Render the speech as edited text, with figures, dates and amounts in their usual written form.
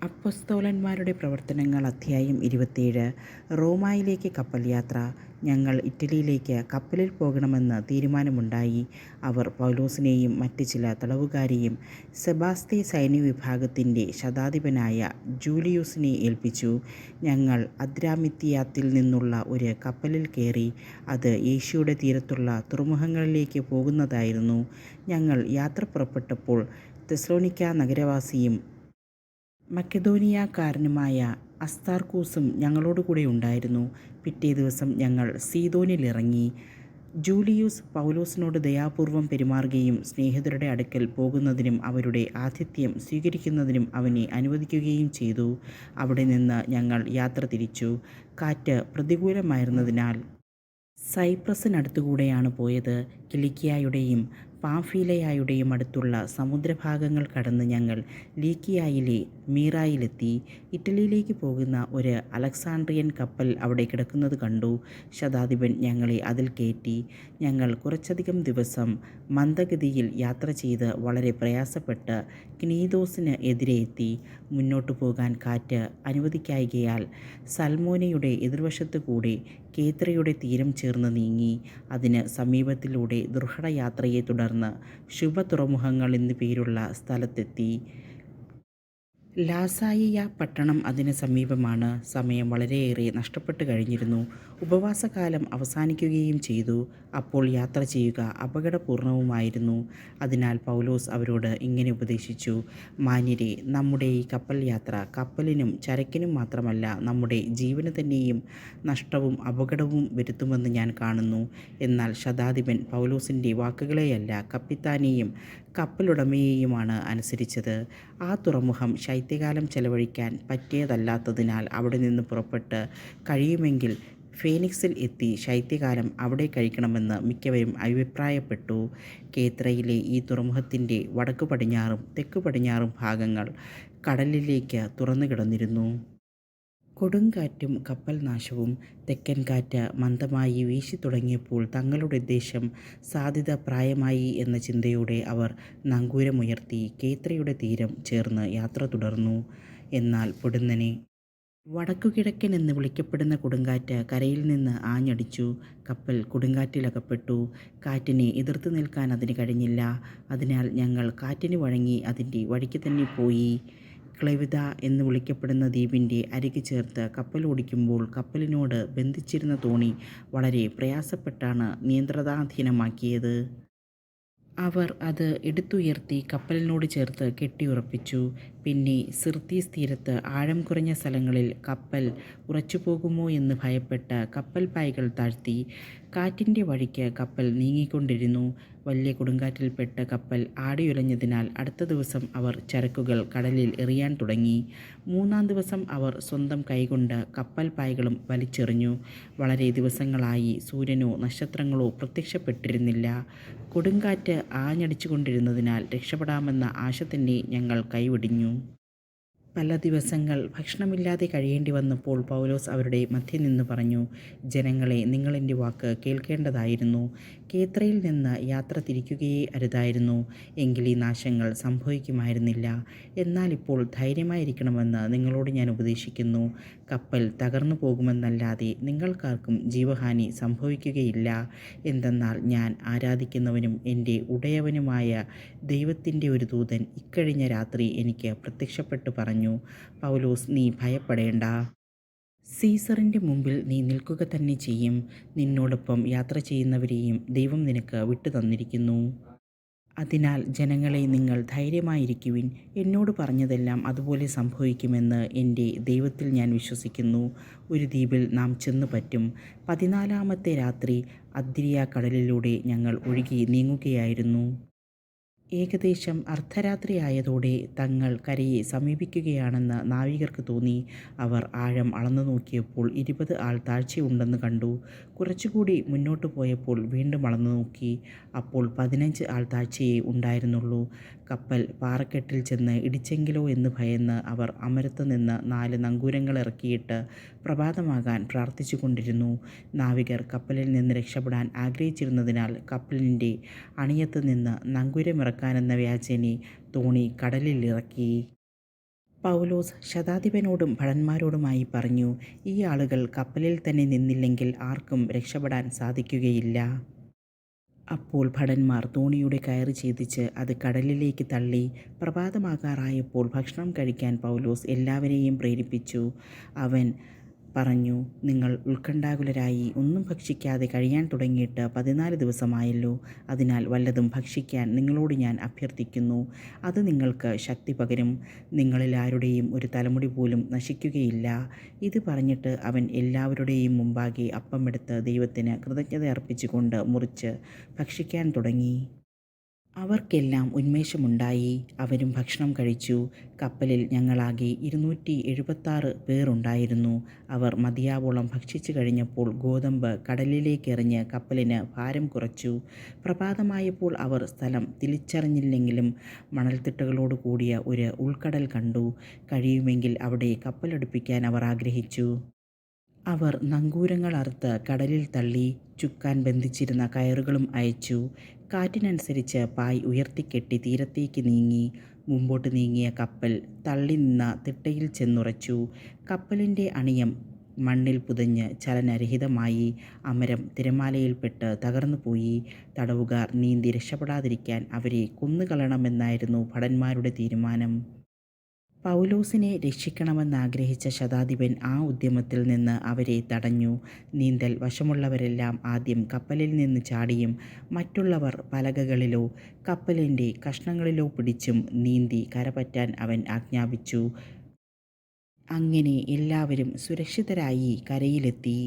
അപ്പൊസ്തലന്മാരുടെ പ്രവർത്തനങ്ങൾ അധ്യായം 27. റോമായിലേക്ക് കപ്പൽ യാത്ര. ഞങ്ങൾ ഇറ്റലിയിലേക്ക് കപ്പലിൽ പോകണമെന്ന് തീരുമാനമുണ്ടായി. അവർ പൗലോസിനെയും മറ്റ് ചില തടവുകാരെയും സെബാസ്ത്യ സൈന്യവിഭാഗത്തിൻ്റെ ശതാധിപനായ ജൂലിയൂസിനെ ഏൽപ്പിച്ചു. ഞങ്ങൾ അദ്രാമിത്തിയാത്തിൽ നിന്നുള്ള ഒരു കപ്പലിൽ കയറി. അത് ഏഷ്യയുടെ തീരത്തുള്ള തുറമുഖങ്ങളിലേക്ക് പോകുന്നതായിരുന്നു. ഞങ്ങൾ യാത്ര പുറപ്പെട്ടപ്പോൾ തെസ്സലോനിക്ക നഗരവാസിയും മക്കെദോനിയക്കാരനുമായ അസ്താർക്കൂസും ഞങ്ങളോടുകൂടെ ഉണ്ടായിരുന്നു. പിറ്റേ ദിവസം ഞങ്ങൾ സീദോനിലിറങ്ങി. ജൂലിയൂസ് പൗലോസിനോട് ദയാപൂർവം പെരുമാറുകയും സ്നേഹിതരുടെ അടുക്കൽ പോകുന്നതിനും അവരുടെ ആതിഥ്യം സ്വീകരിക്കുന്നതിനും അവനെ അനുവദിക്കുകയും ചെയ്തു. അവിടെ നിന്ന് ഞങ്ങൾ യാത്ര തിരിച്ചു. കാറ്റ് പ്രതികൂലമായിരുന്നതിനാൽ സൈപ്രസിനടുത്തുകൂടെയാണ് പോയത്. കിലിക്കിയായുടെയും പാംഫീലയായുടെയും അടുത്തുള്ള സമുദ്രഭാഗങ്ങൾ കടന്ന് ഞങ്ങൾ ലീക്കിയായിലെ മീറായിലെത്തി. ഇറ്റലിയിലേക്ക് പോകുന്ന ഒരു അലക്സാണ്ട്രിയൻ കപ്പൽ അവിടെ കിടക്കുന്നത് കണ്ടു. ശതാധിപൻ ഞങ്ങളെ അതിൽ കയറ്റി. ഞങ്ങൾ കുറച്ചധികം ദിവസം മന്ദഗതിയിൽ യാത്ര ചെയ്ത് വളരെ പ്രയാസപ്പെട്ട് ക്നീദോസിന് എതിരെ എത്തി. മുന്നോട്ടു പോകാൻ കാറ്റ് അനുവദിക്കായ്കയാൽ സൽമോനയുടെ എതിർവശത്തു കൂടെ കേത്രയുടെ തീരം ചേർന്ന് നീങ്ങി. അതിന് സമീപത്തിലൂടെ ദുർഘടയാത്രയെ തുടർന്ന് ശുഭതുറമുഖങ്ങൾ എന്നു പേരുള്ള സ്ഥലത്തെത്തി. ലാസായിയ പട്ടണം അതിന് സമീപമാണ്. സമയം വളരെയേറെ നഷ്ടപ്പെട്ടു കഴിഞ്ഞിരുന്നു. ഉപവാസകാലം അവസാനിക്കുകയും ചെയ്തു. അപ്പോൾ യാത്ര ചെയ്യുക അപകടപൂർണവുമായിരുന്നു. അതിനാൽ പൗലോസ് അവരോട് ഇങ്ങനെ ഉപദേശിച്ചു: മാന്യരെ, നമ്മുടെ ഈ കപ്പൽ യാത്ര കപ്പലിനും ചരക്കിനും മാത്രമല്ല, നമ്മുടെ ജീവന് തന്നെയും നഷ്ടവും അപകടവും വരുത്തുമെന്ന് ഞാൻ കാണുന്നു. എന്നാൽ ശതാധിപൻ പൗലോസിൻ്റെ വാക്കുകളെയല്ല, കപ്പിത്താനെയും കപ്പലുടമയെയുമാണ് അനുസരിച്ചത്. ആ തുറമുഖം ശൈത്യകാലം ചെലവഴിക്കാൻ പറ്റിയതല്ലാത്തതിനാൽ അവിടെ നിന്ന് പുറപ്പെട്ട് കഴിയുമെങ്കിൽ ഫീനിക്സിൽ എത്തി ശൈത്യകാലം അവിടെ കഴിക്കണമെന്ന് മിക്കവരും അഭിപ്രായപ്പെട്ടു. കേത്രയിലെ ഈ തുറമുഖത്തിൻ്റെ വടക്കു പടിഞ്ഞാറും തെക്കു പടിഞ്ഞാറും ഭാഗങ്ങൾ കടലിലേക്ക് തുറന്നു കിടന്നിരുന്നു. കൊടുങ്കാറ്റും കപ്പൽ നാശവും. തെക്കൻ കാറ്റ് മന്ദമായി വീശിത്തുടങ്ങിയപ്പോൾ തങ്ങളുടെ ദേശം സാധ്യത പ്രായമായി എന്ന ചിന്തയോടെ അവർ നങ്കൂരമുയർത്തി കേത്രയുടെ തീരം ചേർന്ന് യാത്ര തുടർന്നു. എന്നാൽ പൊടുന്നനെ വടക്കുകിഴക്കൻ എന്ന് വിളിക്കപ്പെടുന്ന കൊടുങ്കാറ്റ് കരയിൽ നിന്ന് ആഞ്ഞടിച്ചു. കപ്പൽ കൊടുങ്കാറ്റിലകപ്പെട്ടു. കാറ്റിനെ എതിർത്ത് നിൽക്കാൻ അതിന് കഴിഞ്ഞില്ല. അതിനാൽ ഞങ്ങൾ കാറ്റിന് വഴങ്ങി അതിൻ്റെ വഴിക്ക് തന്നെ പോയി. ക്ലെവിത എന്ന് വിളിക്കപ്പെടുന്ന ദ്വീപിൻ്റെ അരികു ചേർത്ത് കപ്പലോടിക്കുമ്പോൾ കപ്പലിനോട് ബന്ധിച്ചിരുന്ന തോണി വളരെ പ്രയാസപ്പെട്ടാണ് നിയന്ത്രണാധീനമാക്കിയത്. അവർ അത് എടുത്തുയർത്തി കപ്പലിനോട് ചേർത്ത് കെട്ടിയുറപ്പിച്ചു. പിന്നെ സിർത്തീസ് തീരത്ത് ആഴം കുറഞ്ഞ സ്ഥലങ്ങളിൽ കപ്പൽ ഉറച്ചുപോകുമോ എന്ന് ഭയപ്പെട്ട് കപ്പൽ പായ്കൾ താഴ്ത്തി. കാറ്റിൻ്റെ വഴിക്ക് കപ്പൽ നീങ്ങിക്കൊണ്ടിരുന്നു. വലിയ കൊടുങ്കാറ്റിൽപ്പെട്ട് കപ്പൽ ആടിയുലഞ്ഞതിനാൽ അടുത്ത ദിവസം അവർ ചരക്കുകൾ കടലിൽ എറിയാൻ തുടങ്ങി. മൂന്നാം ദിവസം അവർ സ്വന്തം കൈകൊണ്ട് കപ്പൽ പായ്കളും വലിച്ചെറിഞ്ഞു. വളരെ ദിവസങ്ങളായി സൂര്യനോ നക്ഷത്രങ്ങളോ പ്രത്യക്ഷപ്പെട്ടിരുന്നില്ല. കൊടുങ്കാറ്റ് ആഞ്ഞടിച്ചുകൊണ്ടിരുന്നതിനാൽ രക്ഷപ്പെടാമെന്ന ആശ തന്നെ ഞങ്ങൾ കൈവെടിഞ്ഞു. പല ദിവസങ്ങൾ ഭക്ഷണമില്ലാതെ കഴിയേണ്ടി വന്നപ്പോൾ പൗലോസ് അവരുടെ മധ്യേ നിന്ന് പറഞ്ഞു: ജനങ്ങളെ, നിങ്ങൾ എൻ്റെ വാക്ക് കേൾക്കേണ്ടതായിരുന്നു. കേത്രയിൽ നിന്ന് യാത്ര തിരിക്കുകയേ അരുതായിരുന്നു. എങ്കിൽ ഈ നാശങ്ങൾ സംഭവിക്കുമായിരുന്നില്ല. എന്നാൽ ഇപ്പോൾ ധൈര്യമായിരിക്കണമെന്ന് നിങ്ങളോട് ഞാൻ ഉപദേശിക്കുന്നു. കപ്പൽ തകർന്നു പോകുമെന്നല്ലാതെ നിങ്ങൾക്കാർക്കും ജീവഹാനി സംഭവിക്കുകയില്ല. എന്തെന്നാൽ ഞാൻ ആരാധിക്കുന്നവനും എൻ്റെ ഉടയവനുമായ ദൈവത്തിൻ്റെ ഒരു ദൂതൻ ഇക്കഴിഞ്ഞ രാത്രി എനിക്ക് പ്രത്യക്ഷപ്പെട്ടു പറഞ്ഞു: പൗലോസ്, നീ ഭയപ്പെടേണ്ട. സീസറിൻ്റെ മുമ്പിൽ നീ നിൽക്കുക തന്നെ ചെയ്യും. നിന്നോടൊപ്പം യാത്ര ചെയ്യുന്നവരെയും ദൈവം നിനക്ക് വിട്ടുതന്നിരിക്കുന്നു. അതിനാൽ ജനങ്ങളെ, നിങ്ങൾ ധൈര്യമായിരിക്കുവിൻ. എന്നോട് പറഞ്ഞതെല്ലാം അതുപോലെ സംഭവിക്കുമെന്ന് എൻ്റെ ദൈവത്തിൽ ഞാൻ വിശ്വസിക്കുന്നു. ഒരു ദ്വീപിൽ നാം ചെന്നു പറ്റും. 14-ാമത്തെ രാത്രി അദ്രിയ കടലിലൂടെ ഞങ്ങൾ ഒഴുകി നീങ്ങുകയായിരുന്നു. ഏകദേശം അർദ്ധരാത്രിയായതോടെ തങ്ങൾ കരയെ സമീപിക്കുകയാണെന്ന് നാവികർക്ക് തോന്നി. അവർ ആഴം അളന്നു നോക്കിയപ്പോൾ 20 ആൾ താഴ്ചയുണ്ടെന്ന് കണ്ടു. കുറച്ചുകൂടി മുന്നോട്ട് പോയപ്പോൾ വീണ്ടും അളന്നു നോക്കി. അപ്പോൾ 15 ആൾ താഴ്ചയേ ഉണ്ടായിരുന്നുള്ളൂ. കപ്പൽ പാറക്കെട്ടിൽ ചെന്ന് ഇടിച്ചെങ്കിലോ എന്ന് ഭയന്ന് അവർ അമരത്ത് നിന്ന് 4 നങ്കൂരങ്ങൾ ഇറക്കിയിട്ട് പ്രഭാതമാകാൻ പ്രാർത്ഥിച്ചു കൊണ്ടിരുന്നു. നാവികർ കപ്പലിൽ നിന്ന് രക്ഷപ്പെടാൻ ആഗ്രഹിച്ചിരുന്നതിനാൽ കപ്പലിൻ്റെ അണിയത്ത് നിന്ന് നങ്കൂരമിറക്കാനെന്ന വ്യാജേന തോണി കടലിലിറക്കി. പൗലോസ് ശതാധിപനോടും ഭടന്മാരോടുമായി പറഞ്ഞു, ഈ ആളുകൾ കപ്പലിൽ തന്നെ നിന്നില്ലെങ്കിൽ ആർക്കും രക്ഷപ്പെടാൻ സാധിക്കുകയില്ല. അപ്പോൾ ഭടന്മാർ തോണിയുടെ കയറ് ഛേദിച്ച് അത് കടലിലേക്ക് തള്ളി. പ്രഭാതമാകാറായപ്പോൾ ഭക്ഷണം കഴിക്കാൻ പൗലോസ് എല്ലാവരെയും പ്രേരിപ്പിച്ചു. അവൻ പറഞ്ഞു, നിങ്ങൾ ഉത്കണ്ഠാകുലരായി ഒന്നും ഭക്ഷിക്കാതെ കഴിയാൻ തുടങ്ങിയിട്ട് 14 ദിവസമായല്ലോ. അതിനാൽ വല്ലതും ഭക്ഷിക്കാൻ നിങ്ങളോട് ഞാൻ അഭ്യർത്ഥിക്കുന്നു. അത് നിങ്ങൾക്ക് ശക്തി പകരും. നിങ്ങളിൽ ആരുടെയും ഒരു തലമുടി പോലും നശിക്കുകയില്ല. ഇത് പറഞ്ഞിട്ട് അവൻ എല്ലാവരുടെയും മുമ്പാകെ അപ്പമെടുത്ത് ദൈവത്തിന് കൃതജ്ഞത അർപ്പിച്ചുകൊണ്ട് മുറിച്ച് ഭക്ഷിക്കാൻ തുടങ്ങി. അവർക്കെല്ലാം ഉന്മേഷമുണ്ടായി. അവരും ഭക്ഷണം കഴിച്ചു. കപ്പലിൽ ഞങ്ങളാകെ 276 പേർ ഉണ്ടായിരുന്നു. അവർ മതിയാവോളം ഭക്ഷിച്ചു കഴിഞ്ഞപ്പോൾ ഗോതമ്പ് കടലിലേക്കെറിഞ്ഞ് കപ്പലിന് ഭാരം കുറച്ചു. പ്രഭാതമായപ്പോൾ അവർ സ്ഥലം തിരിച്ചറിഞ്ഞില്ലെങ്കിലും മണൽത്തിട്ടകളോട് കൂടിയ ഒരു ഉൾക്കടൽ കണ്ടു. കഴിയുമെങ്കിൽ അവിടെ കപ്പലടുപ്പിക്കാൻ അവർ ആഗ്രഹിച്ചു. അവർ നങ്കൂരങ്ങൾ അറുത്ത് കടലിൽ തള്ളി. ചുക്കാൻ ബന്ധിച്ചിരുന്ന കയറുകളും അയച്ചു. കാറ്റിനനുസരിച്ച് പായ് ഉയർത്തിക്കെട്ടി തീരത്തേക്ക് നീങ്ങി. മുമ്പോട്ട് നീങ്ങിയ കപ്പൽ തള്ളി നിന്ന തിട്ടയിൽ ചെന്നുറച്ചു. കപ്പലിൻ്റെ അണിയം മണ്ണിൽ പുതഞ്ഞ് ചലനരഹിതമായി. അമരം തിരമാലയിൽപ്പെട്ട് തകർന്നുപോയി. തടവുകാർ നീന്തി രക്ഷപ്പെടാതിരിക്കാൻ അവരെ കൊന്നുകളയണമെന്നായിരുന്നു ഭടന്മാരുടെ തീരുമാനം. പൗലോസിനെ രക്ഷിക്കണമെന്നാഗ്രഹിച്ച ശതാധിപൻ ആ ഉദ്യമത്തിൽ നിന്ന് അവരെ തടഞ്ഞു. നീന്തൽ വശമുള്ളവരെല്ലാം ആദ്യം കപ്പലിൽ നിന്ന് ചാടിയും മറ്റുള്ളവർ പലകകളിലോ കപ്പലിൻ്റെ കഷ്ണങ്ങളിലോ പിടിച്ചും നീന്തി കരപറ്റാൻ അവൻ ആജ്ഞാപിച്ചു. അങ്ങനെ എല്ലാവരും സുരക്ഷിതരായി കരയിലെത്തി.